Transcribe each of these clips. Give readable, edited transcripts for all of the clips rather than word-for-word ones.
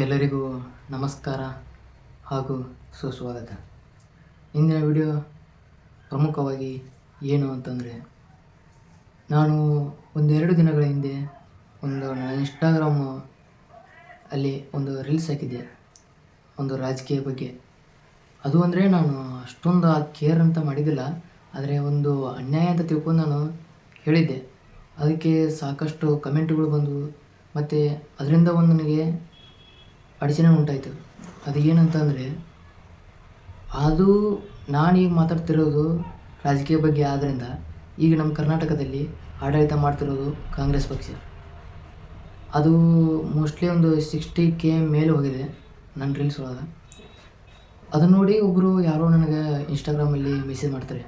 ಎಲ್ಲರಿಗೂ ನಮಸ್ಕಾರ ಹಾಗೂ ಸುಸ್ವಾಗತ. ಇಂದಿನ ವಿಡಿಯೋ ಪ್ರಮುಖವಾಗಿ ಏನು ಅಂತಂದರೆ, ನಾನು ಒಂದೆರಡು ದಿನಗಳ ಹಿಂದೆ ನನ್ನ ಇನ್ಸ್ಟಾಗ್ರಾಮ್ ಅಲ್ಲಿ ಒಂದು ರೀಲ್ಸ್ ಹಾಕಿದ್ದೆ, ಒಂದು ರಾಜಕೀಯ ಬಗ್ಗೆ. ಅದು ಅಂದರೆ ನಾನು ಅಷ್ಟೊಂದು ಕೇರ್ ಅಂತ ಮಾಡಿದ್ದಿಲ್ಲ, ಆದರೆ ಒಂದು ಅನ್ಯಾಯ ಅಂತ ತಿಳ್ಕೊಂಡು ನಾನು ಹೇಳಿದ್ದೆ. ಅದಕ್ಕೆ ಸಾಕಷ್ಟು ಕಮೆಂಟ್ಗಳು ಬಂದವು ಮತ್ತು ಅದರಿಂದ ನನಗೆ ಅಡಚಣೆ ಉಂಟಾಯಿತು. ಅದು ಏನಂತಂದರೆ, ಅದು ನಾನೀಗ ಮಾತಾಡ್ತಿರೋದು ರಾಜಕೀಯ ಬಗ್ಗೆ. ಆದ್ದರಿಂದ ಈಗ ನಮ್ಮ ಕರ್ನಾಟಕದಲ್ಲಿ ಆಡಳಿತ ಮಾಡ್ತಿರೋದು ಕಾಂಗ್ರೆಸ್ ಪಕ್ಷ. ಅದು ಮೋಸ್ಟ್ಲಿ ಒಂದು 60K ಮೇಲೆ ಹೋಗಿದೆ ನನ್ನ ರೀಲ್ಸ್ ಒಳಗೆ. ಅದನ್ನು ನೋಡಿ ಒಬ್ಬರು ಯಾರೋ ನನಗೆ ಇನ್ಸ್ಟಾಗ್ರಾಮಲ್ಲಿ ಮೆಸೇಜ್ ಮಾಡ್ತಾರೆ,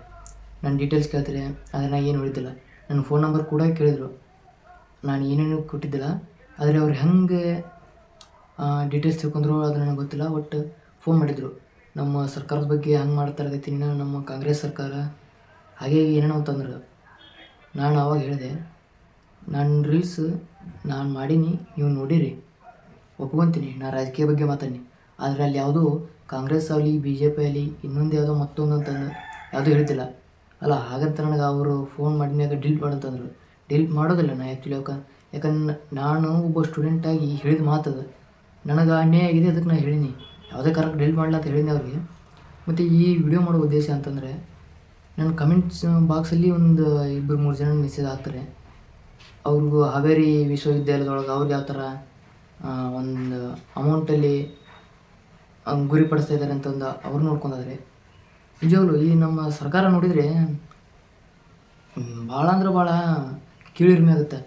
ನನ್ನ ಡೀಟೇಲ್ಸ್ ಕೇಳ್ತಾರೆ. ಆದರೆ ನಾನು ಏನು ಹೇಳಿದ್ದಿಲ್ಲ. ನನ್ನ ಫೋನ್ ನಂಬರ್ ಕೂಡ ಕೇಳಿದರು, ನಾನು ಏನೇನು ಕೊಟ್ಟಿದ್ದಿಲ್ಲ. ಆದರೆ ಅವ್ರು ಹೆಂಗೆ ಡೀಟೇಲ್ಸ್ ತಿಳ್ಕೊಂಡ್ರು ಅದು ನನಗೆ ಗೊತ್ತಿಲ್ಲ. ಒಟ್ಟು ಫೋನ್ ಮಾಡಿದರು, ನಮ್ಮ ಸರ್ಕಾರದ ಬಗ್ಗೆ ಹಂಗೆ ಮಾಡ್ತಾರಗತ್ತೀನಿ ನಮ್ಮ ಕಾಂಗ್ರೆಸ್ ಸರ್ಕಾರ ಹಾಗೆ ಏನೇನೋ ಅಂತಂದ್ರು. ನಾನು ಆವಾಗ ಹೇಳಿದೆ, ನನ್ನ ರೀಲ್ಸ್ ನಾನು ಮಾಡೀನಿ, ನೀವು ನೋಡಿರಿ, ಒಪ್ಕೊತೀನಿ, ನಾನು ರಾಜಕೀಯ ಬಗ್ಗೆ ಮಾತಾಡಿ. ಆದರೆ ಅಲ್ಲಿ ಯಾವುದೂ ಕಾಂಗ್ರೆಸ್ ಆಗಲಿ BJP ಆಗಲಿ ಇನ್ನೊಂದು ಯಾವುದೋ ಮತ್ತೊಂದು ಅಂತಂದು ಯಾವುದೂ ಹೇಳ್ತಿಲ್ಲ ಅಲ್ಲ. ಹಾಗಂತ ನನಗೆ ಅವರು ಫೋನ್ ಮಾಡಿದಾಗ ಡಿಲೀಟ್ ಮಾಡಂತಂದರು. ಡಿಲೀಟ್ ಮಾಡೋದಿಲ್ಲ ನಾನು ಆ್ಯಕ್ಚುಲಿ. ಯಾಕಂದ್ರೆ ನಾನು ಒಬ್ಬ ಸ್ಟೂಡೆಂಟಾಗಿ ಹೇಳಿದ ಮಾತದು, ನನಗೆ ಅನ್ಯಾಯ ಆಗಿದೆ, ಅದಕ್ಕೆ ನಾನು ಹೇಳೀನಿ. ಯಾವುದೇ ಕಾರಣಕ್ಕೆ ಡಿಲೀಟ್ ಮಾಡಲ್ಲ ಅಂತ ಹೇಳಿದ್ದೆ ಅವ್ರಿಗೆ. ಮತ್ತು ಈ ವಿಡಿಯೋ ಮಾಡೋ ಉದ್ದೇಶ ಅಂತಂದರೆ, ನನ್ನ ಕಮೆಂಟ್ಸ್ ಬಾಕ್ಸಲ್ಲಿ ಒಂದು 2-3 ಜನ ಮೆಸೇಜ್ ಹಾಕ್ತಾರೆ. ಅವ್ರಿಗೂ ಹಾವೇರಿ ವಿಶ್ವವಿದ್ಯಾಲಯದೊಳಗೆ ಅವ್ರಿಗೆ ಯಾವ ಥರ ಒಂದು ಅಮೌಂಟಲ್ಲಿ ಗುರಿಪಡಿಸ್ತಾ ಇದ್ದಾರೆ ಅಂತಂದು ಅವ್ರು ನೋಡ್ಕೊಂಡಾದ್ರೆ, ನಿಜವಾಗ್ಲೂ ಈ ನಮ್ಮ ಸರ್ಕಾರ ನೋಡಿದರೆ ಭಾಳ ಅಂದ್ರೆ ಭಾಳ ಕೀಳಿರಿಮೆ ಆಗುತ್ತೆ.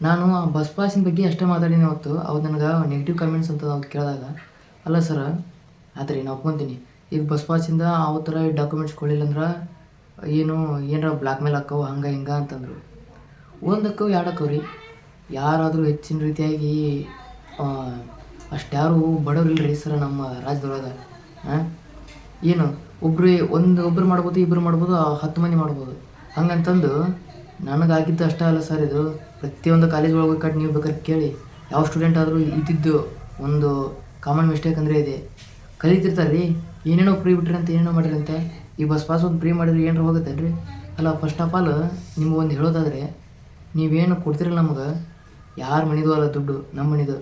ನಾನು ಆ ಬಸ್ ಪಾಸಿನ ಬಗ್ಗೆ ಅಷ್ಟೇ ಮಾತಾಡೀನಿ ಅವತ್ತು ನನಗೆ ನೆಗೆಟಿವ್ ಕಮೆಂಟ್ಸ್ ಅಂತ ಅವ್ರು ಕೇಳಿದಾಗ, ಅಲ್ಲ ಸರ ಆತ್ರಿ ನಾನು ಒಪ್ಕೊತೀನಿ, ಈಗ ಬಸ್ ಪಾಸಿಂದ ಯಾವ ಥರ ಡಾಕ್ಯುಮೆಂಟ್ಸ್ ಕೊಡಲಿಲ್ಲ ಅಂದ್ರೆ ಏನಾರ ಬ್ಲ್ಯಾಕ್ ಮೇಲ್ ಹಾಕವು ಹಂಗೆ ಹಿಂಗೆ ಅಂತಂದರು. ಒಂದಕ್ಕವು ಎರಡಕ್ಕವು ರೀ. ಯಾರಾದರೂ ಹೆಚ್ಚಿನ ರೀತಿಯಾಗಿ ಅಷ್ಟ್ಯಾರು ಬಡವ್ರಿಲ್ರಿ ಸರ ನಮ್ಮ ರಾಜ್ಯದೊಳಗೆ. ಏನು ಒಬ್ಬರು ಮಾಡ್ಬೋದು, ಇಬ್ಬರು ಮಾಡ್ಬೋದು, 10 ಮಂದಿ ಮಾಡ್ಬೋದು. ಹಂಗಂತಂದು ನನಗಾಗಿದ್ದು ಅಷ್ಟೇ ಅಲ್ಲ ಸರ್. ಇದು ಪ್ರತಿಯೊಂದು ಕಾಲೇಜ್ ಒಳಗೆ ಕಟ್ ನೀವು ಬೇಕಾದ್ರೆ ಕೇಳಿ, ಯಾವ ಸ್ಟೂಡೆಂಟ್ ಆದರೂ ಇದ್ದಿದ್ದು ಒಂದು ಕಾಮನ್ ಮಿಸ್ಟೇಕ್ ಅಂದರೆ ಇದೆ. ಕಲಿತಿರ್ತಾರೆ ರೀ, ಏನೇನೋ ಫ್ರೀ ಬಿಟ್ರಿ ಅಂತ, ಏನೇನೋ ಮಾಡಿರಿ ಅಂತ. ಈ ಬಸ್ ಪಾಸ್ ಒಂದು ಫ್ರೀ ಮಾಡಿದ್ರೆ ಏನಾರು ಹೋಗುತ್ತೆ ರೀ? ಅಲ್ಲ, ಫಸ್ಟ್ ಆಫ್ ಆಲ್ ನಿಮ್ಗೆ ಒಂದು ಹೇಳೋದಾದರೆ, ನೀವೇನು ಕೊಡ್ತೀರಲ್ಲ ನಮಗೆ, ಯಾರ ಮನೆದು ಅಲ್ಲ ದುಡ್ಡು, ನಮ್ಮ ಮನೆದು,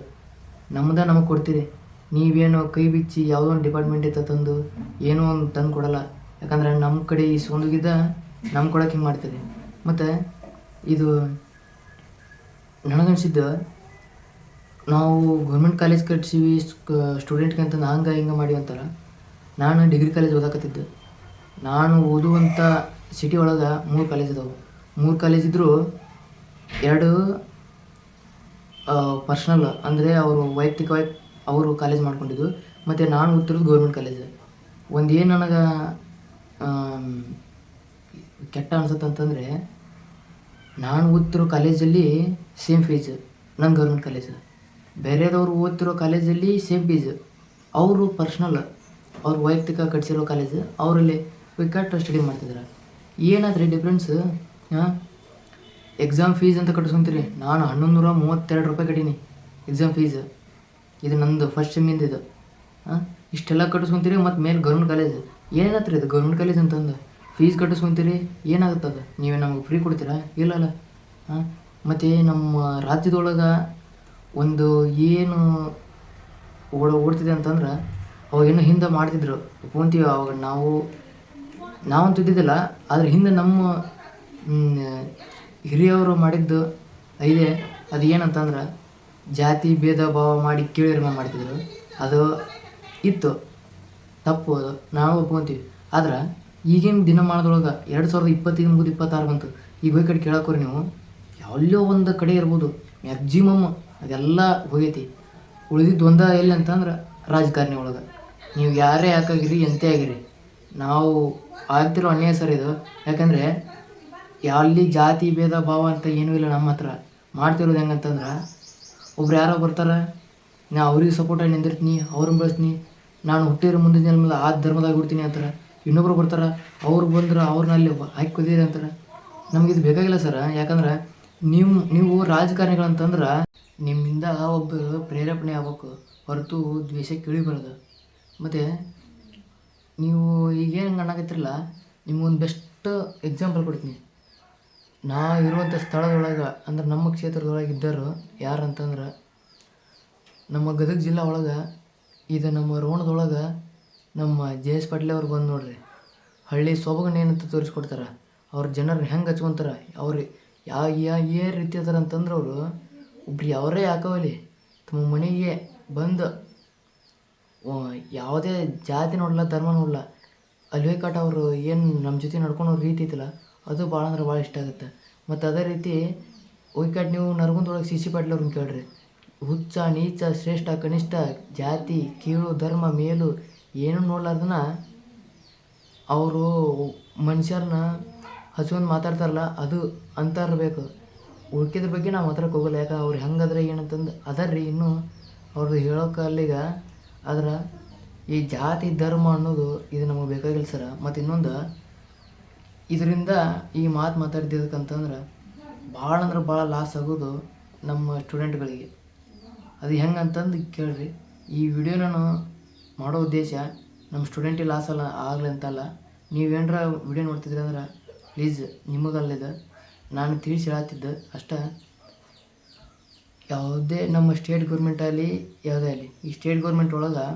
ನಮಗೆ ಕೊಡ್ತೀರಿ. ನೀವೇನು ಕೈ ಬಿಚ್ಚಿ ಯಾವುದೋ ಒಂದು ಡಿಪಾರ್ಟ್ಮೆಂಟ್ ಇತ್ತ ತಂದು ಏನೋ ಒಂದು ತಂದು ಕೊಡಲ್ಲ. ಯಾಕಂದರೆ ನಮ್ಮ ಕಡೆ ಇಸ್ಕೊಂಡೋಗಿದ್ದ ನಮ್ಮ ಕೊಡೋಕೆ ಹಿಂಗೆ ಮಾಡ್ತೀರಿ. ಮತ್ತು ಇದು ನನಗನ್ಸಿದ್ದು, ನಾವು ಗೌರ್ಮೆಂಟ್ ಕಾಲೇಜ್ ಕಟ್ಸೀವಿ ಸ್ಟೂಡೆಂಟ್ಗೆ ಅಂತಂದು ಹಂಗೆ ಹಿಂಗೆ ಮಾಡಿ ಅಂತಾರ. ನಾನು ಡಿಗ್ರಿ ಕಾಲೇಜ್ ಓದಾಕತ್ತಿದ್ದೆ. ನಾನು ಓದುವಂಥ ಸಿಟಿ ಒಳಗೆ 3 ಕಾಲೇಜ್ ಇದಾವೆ. 3 ಕಾಲೇಜ್ ಇದ್ದರೂ 2 ಪರ್ಸ್ನಲ್, ಅಂದರೆ ಅವರು ವೈಯಕ್ತಿಕವಾಗಿ ಅವರು ಕಾಲೇಜ್ ಮಾಡ್ಕೊಂಡಿದ್ದು. ಮತ್ತು ನಾನು ಓದ್ತಿರೋದು ಗೌರ್ಮೆಂಟ್ ಕಾಲೇಜ್. ಒಂದು ಏನು ನನಗೆ ಕೆಟ್ಟ ಅನ್ಸುತ್ತೆ ಅಂತಂದರೆ, ನಾನು ಓದ್ತಿರೋ ಕಾಲೇಜಲ್ಲಿ ಸೇಮ್ ಫೀಸ್ ನನ್ನ ಗೌರ್ಮೆಂಟ್ ಕಾಲೇಜ್, ಬೇರೆದವರು ಓದ್ತಿರೋ ಕಾಲೇಜಲ್ಲಿ ಸೇಮ್ ಫೀಸ್. ಅವರು ಪರ್ಸ್ನಲ್, ಅವ್ರು ವೈಯಕ್ತಿಕ ಕಟ್ಸಿರೋ ಕಾಲೇಜ್, ಅವರಲ್ಲಿ ವಿಕೆಟ್ ಸ್ಟಡಿ ಮಾಡ್ತಿದ್ದಾರೆ. ಏನಾದ್ರಿ ಡಿಫ್ರೆನ್ಸ್? ಎಕ್ಸಾಮ್ ಫೀಸ್ ಅಂತ ಕಟ್ಟಿಸ್ಕೊಂತೀರಿ. ನಾನು 1132 ರೂಪಾಯಿ ಕಟ್ಟೀನಿ ಎಕ್ಸಾಮ್ ಫೀಸ್. ಇದು ನಂದು ಫಸ್ಟ್ ಸೆಮ್ಮಿಂದ ಇದು. ಇಷ್ಟೆಲ್ಲ ಕಟ್ಟಿಸ್ಕೊಂತೀರಿ, ಮತ್ತು ಮೇಲೆ ಗೌರ್ಮೆಂಟ್ ಕಾಲೇಜ್. ಏನಾತ್ರಿ ಇದು ಗೌರ್ಮೆಂಟ್ ಕಾಲೇಜ್ ಅಂತಂದು ಫೀಸ್ ಕಟ್ಟಿಸ್ಕೊಂತೀರಿ? ಏನಾಗುತ್ತದ? ನೀವೇ ನಮಗೆ ಫ್ರೀ ಕೊಡ್ತೀರಾ? ಇಲ್ಲಲ್ಲ. ಮತ್ತು ನಮ್ಮ ರಾಜ್ಯದೊಳಗೆ ಒಂದು ಏನು ಓಡ್ತಿದೆ ಅಂತಂದ್ರೆ, ಅವಾಗೇನೋ ಹಿಂದೆ ಮಾಡ್ತಿದ್ರು, ಒಪ್ಕೊಂತೀವಿ. ಅವಾಗ ನಾವಂತೂ ಇದ್ದಿದ್ದಿಲ್ಲ, ಆದರೆ ಹಿಂದೆ ನಮ್ಮ ಹಿರಿಯವರು ಮಾಡಿದ್ದು ಇದೆ. ಅದು ಏನಂತಂದ್ರೆ, ಜಾತಿ ಭೇದ ಭಾವ ಮಾಡಿ ಕೀಳಿರಿಮೆ ಮಾಡ್ತಿದ್ರು. ಅದು ಇತ್ತು, ತಪ್ಪು, ಅದು ನಾವು ಒಪ್ಕೊತೀವಿ. ಆದ್ರೆ ಈಗಿನ ದಿನಮಾನದೊಳಗೆ 2025 ಮುಗಿದು 26 ಬಂತು. ಈಗ ಹೋಗಿ ಕಡೆ ಕೇಳೋಕ್ಕೋರಿ ನೀವು, ಎಲ್ಲೋ ಒಂದು ಕಡೆ ಇರ್ಬೋದು, ಮ್ಯಾಕ್ಸಿಮಮ್ ಅದೆಲ್ಲ ಹೋಗೈತಿ. ಉಳಿದಿದ್ದು ಒಂದ ಎಲ್ಲಿ ಅಂತಂದ್ರೆ ರಾಜಕಾರಣಿ ಒಳಗೆ. ನೀವು ಯಾರೇ ಯಾಕಾಗಿರಿ, ಎಂತೆ ಆಗಿರಿ, ನಾವು ಆಗ್ತಿರೋ ಅನ್ಯಾಯ ಸರ್ ಇದು. ಯಾಕಂದರೆ ಅಲ್ಲಿ ಜಾತಿ ಭೇದ ಭಾವ ಅಂತ ಏನೂ ಇಲ್ಲ ನಮ್ಮ ಹತ್ರ. ಮಾಡ್ತಿರೋದು ಹೆಂಗಂತಂದ್ರೆ, ಒಬ್ರು ಯಾರೋ ಬರ್ತಾರೆ, ನಾ ಅವ್ರಿಗೆ ಸಪೋರ್ಟಾಗಿ ನಿಂದಿರ್ತೀನಿ, ಅವ್ರನ್ನ ಬೆಳೆಸ್ತೀನಿ, ನಾನು ಹುಟ್ಟಿರೋ ಮುಂದಿನ ಜನ್ಮದ ಆ ಧರ್ಮದಾಗ ಹುಡ್ತೀನಿ ಅಂತಾರೆ. ಇನ್ನೊಬ್ರು ಬರ್ತಾರೆ, ಅವ್ರು ಬಂದ್ರೆ ಅವ್ರನ್ನ ಅಲ್ಲಿ ಹಾಕಿ ಕುದೀರಿ ಅಂತಾರೆ. ನಮಗಿದು ಬೇಕಾಗಿಲ್ಲ ಸರ. ಯಾಕಂದ್ರೆ ನೀವು ರಾಜಕಾರಣಿಗಳಂತಂದ್ರೆ ನಿಮ್ಮಿಂದ ಒಬ್ಬರು ಪ್ರೇರೇಪಣೆ ಆಗ್ಬೇಕು ಹೊರತು ದ್ವೇಷಕ್ಕೆ ಇಳಿಬಾರ್ದು. ಮತ್ತು ನೀವು ಈಗೇನು ಅನ್ನಕತ್ತಿರಲ್ಲ, ನಿಮ್ಗೊಂದು ಬೆಸ್ಟ್ ಎಕ್ಸಾಂಪಲ್ ಕೊಡ್ತೀನಿ. ನಾ ಇರುವಂಥ ಸ್ಥಳದೊಳಗೆ ಅಂದ್ರೆ ನಮ್ಮ ಕ್ಷೇತ್ರದೊಳಗೆ ಇದ್ದರು ಯಾರಂತಂದ್ರೆ, ನಮ್ಮ ಗದಗ ಜಿಲ್ಲಾ ಒಳಗೆ ಇದು ನಮ್ಮ ರೋಣದೊಳಗೆ ನಮ್ಮ ಜೆ ಎಸ್ ಪಾಟೀಲ್ ಅವ್ರು ಬಂದು ನೋಡ್ರಿ, ಹಳ್ಳಿ ಸೊಬಗನ್ನ ಏನಂತ ತೋರಿಸ್ಕೊಡ್ತಾರೆ. ಅವ್ರ ಜನರನ್ನ ಹೆಂಗೆ ಹಚ್ಕೊತಾರೆ, ಅವ್ರು ಏ ರೀತಿ ಅದಾರ ಅಂತಂದ್ರೆ, ಅವರು ಒಬ್ರು ಅವರೇ ಯಾಕವಲ್ಲಿ ತಮ್ಮ ಮನೆಗೆ ಬಂದು ಯಾವುದೇ ಜಾತಿ ನೋಡಲ್ಲ, ಧರ್ಮ ನೋಡಲ್ಲ, ಅಲ್ವೇ ಕಾಟ ಅವರು ಏನು ನಮ್ಮ ಜೊತೆ ನಡ್ಕೊಳೋ ರೀತಿ ಐತಿಲ್ಲ, ಅದು ಭಾಳ ಅಂದ್ರೆ ಭಾಳ ಇಷ್ಟ ಆಗುತ್ತೆ. ಮತ್ತು ಅದೇ ರೀತಿ ಒಯ್ಕಾಟ್ ನೀವು ನರಗುಂದೊಳಗೆ ಸಿ ಸಿ ಪಾಟೀಲ್ ಅವ್ರನ್ನ ಕೇಳ್ರಿ, ಹುಚ್ಚ ನೀಚ ಶ್ರೇಷ್ಠ ಕನಿಷ್ಠ ಜಾತಿ ಕೀಳು ಧರ್ಮ ಮೇಲು ಏನೂ ನೋಡ್ಲಾರ್ದನ ಅವರು ಮನುಷ್ಯರನ್ನ ಹಚ್ಕೊಂಡು ಮಾತಾಡ್ತಾರಲ್ಲ, ಅದು ಅಂತ ಇರಬೇಕು. ಉಳ್ಕಿದ್ರ ಬಗ್ಗೆ ನಾವು ಮಾತಾಡಕ್ಕೆ ಹೋಗಲ್ಲ, ಯಾಕಂದ್ರೆ ಅವ್ರು ಹೆಂಗದ್ರೆ ಏನಂತಂದು ಅದರ್ರಿ ಇನ್ನೂ ಅವ್ರದ್ದು ಹೇಳೋಕೆ ಅಲ್ಲಿಗ. ಆದ್ರೆ ಈ ಜಾತಿ ಧರ್ಮ ಅನ್ನೋದು ಇದು ನಮಗೆ ಬೇಕಾಗಿಲ್ಲ ಸರ. ಮತ್ತು ಇನ್ನೊಂದು ಇದರಿಂದ ಈ ಮಾತಾಡ್ತಿದ್ದಕ್ಕಂತಂದ್ರೆ ಭಾಳ ಅಂದ್ರೆ ಭಾಳ ಲಾಸ್ ಆಗೋದು ನಮ್ಮ ಸ್ಟೂಡೆಂಟ್ಗಳಿಗೆ. ಅದು ಹೆಂಗೆ ಅಂತಂದು ಕೇಳ್ರಿ. ಈ ವಿಡಿಯೋ ನಾನು ಮಾಡೋ ಉದ್ದೇಶ ನಮ್ಮ ಸ್ಟೂಡೆಂಟಿಗೆ ಲಾಸ್ ಆಗಲಿ ಅಂತಲ್ಲ. ನೀವೇನರ ವಿಡಿಯೋ ನೋಡ್ತಿದ್ರಿ ಅಂದ್ರೆ ಪ್ಲೀಸ್ ನಿಮಗಲ್ಲಿದೆ ನಾನು ತಿಳಿಸಿ ಹೇಳತ್ತಿದ್ದೆ ಅಷ್ಟೇ. ಯಾವುದೇ ನಮ್ಮ ಸ್ಟೇಟ್ ಗೌರ್ಮೆಂಟ್ ಆಗಲಿ ಯಾವುದೇ ಆಗಲಿ, ಈ ಸ್ಟೇಟ್ ಗೌರ್ಮೆಂಟ್ ಒಳಗೆ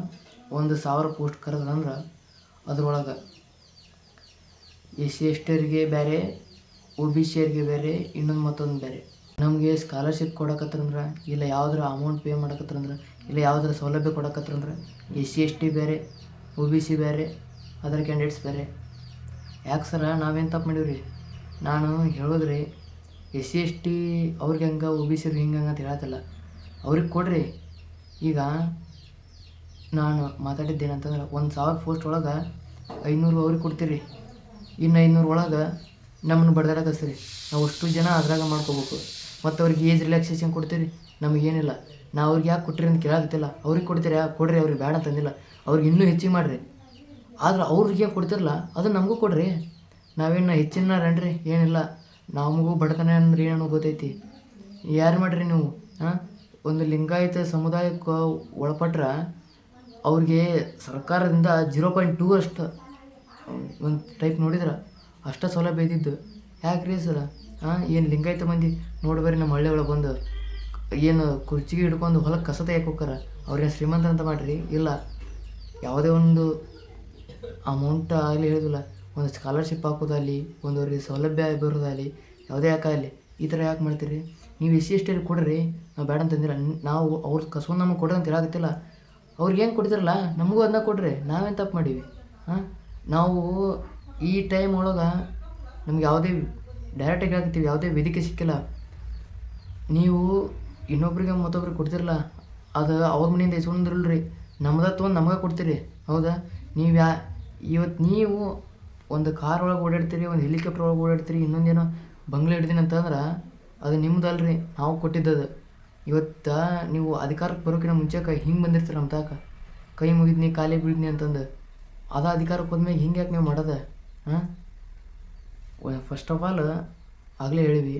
1,000 ಪೋಸ್ಟ್ ಕರೆದಂದ್ರೆ ಅದ್ರೊಳಗೆ SC ST ಅವರಿಗೆ ಬೇರೆ, OBC ಅವರಿಗೆ ಬೇರೆ, ಇನ್ನೊಂದು ಮತ್ತೊಂದು ಬೇರೆ. ನಮಗೆ ಸ್ಕಾಲರ್ಶಿಪ್ ಕೊಡಕತ್ತಂದ್ರೆ, ಇಲ್ಲ ಯಾವುದ್ರ ಅಮೌಂಟ್ ಪೇ ಮಾಡಕತ್ತಂದ್ರೆ, ಇಲ್ಲ ಯಾವುದರ ಸೌಲಭ್ಯ ಕೊಡಕತ್ತಂದ್ರೆ SC ST ಬೇರೆ, OBC ಬೇರೆ, ಅದರ್ ಕ್ಯಾಂಡಿಡೇಟ್ಸ್ ಬೇರೆ. ಯಾಕೆ ಸರ ನಾವೇನು ತಪ್ಪು ಮಾಡೀವ್ರಿ? ನಾನು ಹೇಳೋದ್ರಿ SC ST ಅವ್ರಿಗೆ ಹಂಗೆ, OBC ಅವ್ರಿಗೆ ಹಿಂಗೆ ಅಂತ ಹೇಳತ್ತಲ್ಲ, ಅವ್ರಿಗೆ ಕೊಡ್ರಿ. ಈಗ ನಾನು ಮಾತಾಡಿದ್ದೇನಂತಂದ್ರೆ 1,000 ಪೋಸ್ಟ್ ಒಳಗೆ 500 ಅವ್ರಿಗೆ ಕೊಡ್ತೀರಿ, ಇನ್ನು 500 ಒಳಗೆ ನಮ್ಮನ್ನು ಬಡ್ದಾಡಕ್ಕೆ ಹಚ್ತೀರಿ. ನಾವು ಅಷ್ಟು ಜನ ಅದ್ರಾಗ ಮಾಡ್ಕೋಬೇಕು. ಮತ್ತು ಅವ್ರಿಗೆ ಏಜ್ ರಿಲ್ಯಾಕ್ಸೇಷನ್ ಕೊಡ್ತೀರಿ, ನಮಗೇನಿಲ್ಲ. ನಾವು ಅವ್ರಿಗೆ ಯಾಕೆ ಕೊಟ್ಟಿರಿ ಅಂತ ಕೇಳಾಕತ್ತಿಲ್ಲ, ಅವ್ರಿಗೆ ಕೊಡ್ತೀರಿ, ಯಾಕೆ ಕೊಡ್ರಿ, ಅವ್ರಿಗೆ ಬೇಡ ಅಂತಂದಿಲ್ಲ, ಅವ್ರಿಗೆ ಇನ್ನೂ ಹೆಚ್ಚಿಗೆ ಮಾಡಿರಿ. ಆದ್ರೆ ಅವ್ರಿಗೆ ಏನು ಕೊಡ್ತಿರಲ್ಲ ಅದು ನಮಗೂ ಕೊಡ್ರಿ. ನಾವೇನು ಹೆಚ್ಚಿನ ರಂಡ್ರಿ ಏನಿಲ್ಲ, ನಮಗೂ ಬಡತನ ಅಂದ್ರೆ ಏನೋ ಗೊತ್ತೈತಿ. ಯಾರು ಮಾಡಿರಿ ನೀವು? ಒಂದು ಲಿಂಗಾಯತ ಸಮುದಾಯಕ್ಕೆ ಒಳಪಟ್ರೆ ಅವ್ರಿಗೆ ಸರ್ಕಾರದಿಂದ 0.2 ಅಷ್ಟು ಒಂದು ಟೈಪ್ ನೋಡಿದ್ರೆ ಅಷ್ಟು ಸೌಲಭ್ಯ ಇದ್ದಿದ್ದು. ಯಾಕೆ ರೀ ಸರ? ಏನು ಲಿಂಗಾಯತ ಮಂದಿ ನೋಡ್ಬರಿ ನಮ್ಮ ಹಳ್ಳಿ ಒಳಗೆ ಬಂದು ಏನು ಕುರ್ಚಿಗೆ ಹಿಡ್ಕೊಂಡು ಹೊಲಕ್ಕೆ ಕಸ ತೆಗೆಯಕ್ಕೆ ಹೋಗ್ತಾರೆ, ಅವ್ರೇನು ಶ್ರೀಮಂತ ಅಂತ ಮಾಡಿರಿ? ಇಲ್ಲ. ಯಾವುದೇ ಒಂದು ಅಮೌಂಟ್ ಆಗಲಿ ಹೇಳಿದಿಲ್ಲ, ಒಂದು ಸ್ಕಾಲರ್ಶಿಪ್ ಹಾಕೋದಾಗಲಿ, ಒಂದು ಅವ್ರಿಗೆ ಸೌಲಭ್ಯ ಬರೋದಾಗಲಿ, ಯಾವುದೇ ಯಾಕಾಗಲಿ ಈ ಥರ ಯಾಕೆ ಮಾಡ್ತೀರಿ? ನೀವು SC ST ಅವ್ರಿಗೆ ಕೊಡ್ರಿ, ನಾವು ಬೇಡ ಅಂತಂದಿಲ್ಲ. ನಾವು ಅವ್ರ ಕಸ್ಕೊಂಡು ನಮಗೆ ಕೊಡ್ರಿ ಅಂತ ಹೇಳಾಕತ್ತಿಲ್ಲ. ಅವ್ರಿಗೆ ಏನು ಕೊಡ್ತಿರಲ್ಲ ನಮಗೂ ಅದನ್ನ ಕೊಡ್ರಿ. ನಾವೇನು ತಪ್ಪು ಮಾಡೀವಿ? ನಾವು ಈ ಟೈಮ್ ಒಳಗೆ ನಮ್ಗೆ ಯಾವುದೇ ಡೈರೆಕ್ಟಾಗಿ ಹೇಳ್ತೀವಿ, ಯಾವುದೇ ವೇದಿಕೆ ಸಿಕ್ಕಿಲ್ಲ. ನೀವು ಇನ್ನೊಬ್ರಿಗೆ ಮತ್ತೊಬ್ರಿಗೆ ಕೊಡ್ತಿರಲ್ಲ, ಅದು ಅವ್ರ ಮನೆಯಿಂದ ಇಸ್ಕೊಂಡಿರಲ್ರಿ, ನಮ್ದು ತೊಗೊಂಡು ನಮಗೆ ಕೊಡ್ತೀರಿ. ಹೌದಾ? ಇವತ್ತು ನೀವು ಒಂದು ಕಾರ್ ಒಳಗೆ ಓಡಾಡ್ತೀರಿ, ಒಂದು ಹೆಲಿಕಾಪ್ಟರ್ ಒಳಗೆ ಓಡಾಡ್ತೀರಿ, ಇನ್ನೊಂದೇನೋ ಬಂಗ್ಲೆ ಹಿಡ್ದೀನಿ ಅಂತಂದ್ರೆ ಅದು ನಿಮ್ದಲ್ರಿ, ನಾವು ಕೊಟ್ಟಿದ್ದದು. ಇವತ್ತು ನೀವು ಅಧಿಕಾರಕ್ಕೆ ಬರೋಕ್ಕಿಂತ ಮುಂಚೆ ಹಿಂಗೆ ಬಂದಿರ್ತೀರ ನಮ್ಮ ತಾಕ, ಕೈ ಮುಗಿದ್ನಿ ಕಾಲೇ ಬೀಳಿದ್ನಿ ಅಂತಂದು. ಅದು ಅಧಿಕಾರಕ್ಕೆ ಹೋದ್ಮೇಲೆ ಹಿಂಗೆ ಯಾಕೆ ನೀವು ಮಾಡೋದ? ಫಸ್ಟ್ ಆಫ್ ಆಲ್ ಆಗಲೇ ಹೇಳಿವಿ,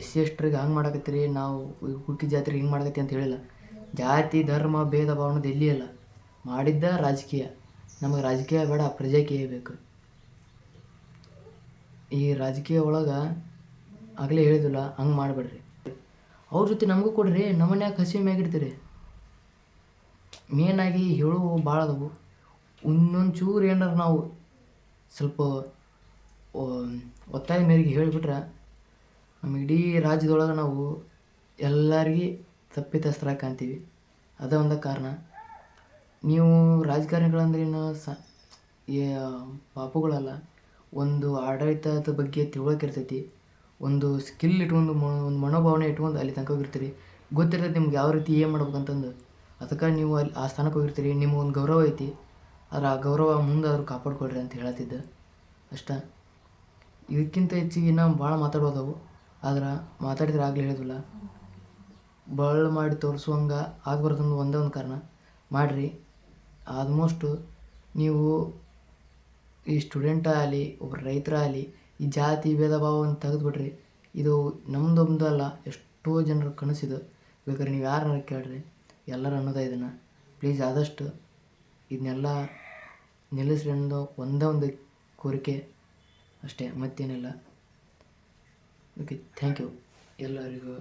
SC ST ಹಂಗೆ ಮಾಡಕತ್ತೀರಿ, ನಾವು ಹುಡುಕಿ ಜಾತ್ರೆ ಹಿಂಗೆ ಮಾಡಕತ್ತಿ ಅಂತ ಹೇಳಿಲ್ಲ. ಜಾತಿ ಧರ್ಮ ಭೇದ ಭಾವನದು ಎಲ್ಲಿ ಅಲ್ಲ, ಮಾಡಿದ್ದ ರಾಜಕೀಯ. ನಮಗೆ ರಾಜಕೀಯ ಬೇಡ, ಪ್ರಜಾಕೀಯ ಬೇಕು. ಈ ರಾಜಕೀಯ ಒಳಗೆ ಆಗಲೇ ಹೇಳಿದಿಲ್ಲ, ಹಂಗೆ ಮಾಡಿಬಿಡ್ರಿ. ಅವ್ರ ಜೊತೆ ನಮಗೂ ಕೊಡ್ರಿ, ನಮ್ಮನ್ನ ಯಾಕೆ ಹಸಿ ಮ್ಯಾಗಿಡ್ತೀರಿ? ಮೇನಾಗಿ ಹೇಳುವು ಭಾಳ ಅದಾವು. ಇನ್ನೊಂದು ಚೂರು ಏನಾರು ನಾವು ಸ್ವಲ್ಪ ಒತ್ತಾಯ ಮೇರೆಗೆ ಹೇಳಿಬಿಟ್ರೆ ನಮ್ಮ ಇಡೀ ರಾಜ್ಯದೊಳಗೆ ನಾವು ಎಲ್ಲರಿಗೆ ತಪ್ಪಿತಸ್ಥರಾಗಿ ಕಾಣ್ತೀವಿ. ಅದೇ ಒಂದು ಕಾರಣ. ನೀವು ರಾಜಕಾರಣಿಗಳಂದ್ರೇನು ಪಾಪುಗಳಲ್ಲ. ಒಂದು ಆಡಳಿತದ ಬಗ್ಗೆ ತಿಳುವಳಿಕೆ ಇರ್ತೈತಿ, ಒಂದು ಸ್ಕಿಲ್ ಇಟ್ಕೊಂಡು ಒಂದು ಮನೋಭಾವನೆ ಇಟ್ಕೊಂಡು ಅಲ್ಲಿ ತನಕ ಹೋಗಿರ್ತೀರಿ. ಗೊತ್ತಿರ್ತೈತಿ ನಿಮ್ಗೆ ಯಾವ ರೀತಿ ಏನು ಮಾಡ್ಬೇಕಂತಂದು. ಅದಕ್ಕೆ ನೀವು ಅಲ್ಲಿ ಆ ಸ್ಥಾನಕ್ಕೆ ಹೋಗಿರ್ತೀರಿ, ನಿಮಗೊಂದು ಗೌರವ ಐತಿ. ಆದ್ರೆ ಆ ಗೌರವ ಮುಂದಾದರೂ ಕಾಪಾಡ್ಕೊಳ್ರಿ ಅಂತ ಹೇಳತ್ತಿದ್ದೆ ಅಷ್ಟೇ. ಇದಕ್ಕಿಂತ ಹೆಚ್ಚಿಗೆ ನಾವು ಭಾಳ ಮಾತಾಡ್ಬೋದವು, ಆದ್ರೆ ಮಾತಾಡಿದ್ರೆ ಆಗಲೇ ಹೇಳಿದ್ವಲ್ಲ, ಭಾಳ ಮಾಡಿ ತೋರಿಸುವಂಗೆ ಆಗ್ಬಾರ್ದಂದು ಒಂದೇ ಒಂದು ಕಾರಣ. ಮಾಡಿರಿ. ಆಲ್ಮೋಸ್ಟು ನೀವು ಈ ಸ್ಟೂಡೆಂಟ್ ಆಗಲಿ, ಒಬ್ಬರು ರೈತರಾಗಲಿ, ಈ ಜಾತಿ ಭೇದ ಭಾವವನ್ನು ತೆಗೆದುಬಿಡ್ರಿ. ಇದು ನಮ್ಮದೊಂದು ಅಲ್ಲ, ಎಷ್ಟೋ ಜನರ ಕನಸಿದು. ಬೇಕಾದ್ರೆ ನೀವು ಯಾರನ್ನ ಕೇಳ್ರಿ, ಎಲ್ಲರೂ ಅನ್ನೋದ ಇದನ್ನು. ಪ್ಲೀಸ್ ಆದಷ್ಟು ಇದನ್ನೆಲ್ಲ ನಿಲ್ಲಿಸ್ರಿ ಅನ್ನೋದು ಒಂದೇ ಒಂದು ಕೋರಿಕೆ ಅಷ್ಟೇ, ಮತ್ತೇನಿಲ್ಲ. ಓಕೆ, ಥ್ಯಾಂಕ್ ಯು ಎಲ್ಲರಿಗೂ.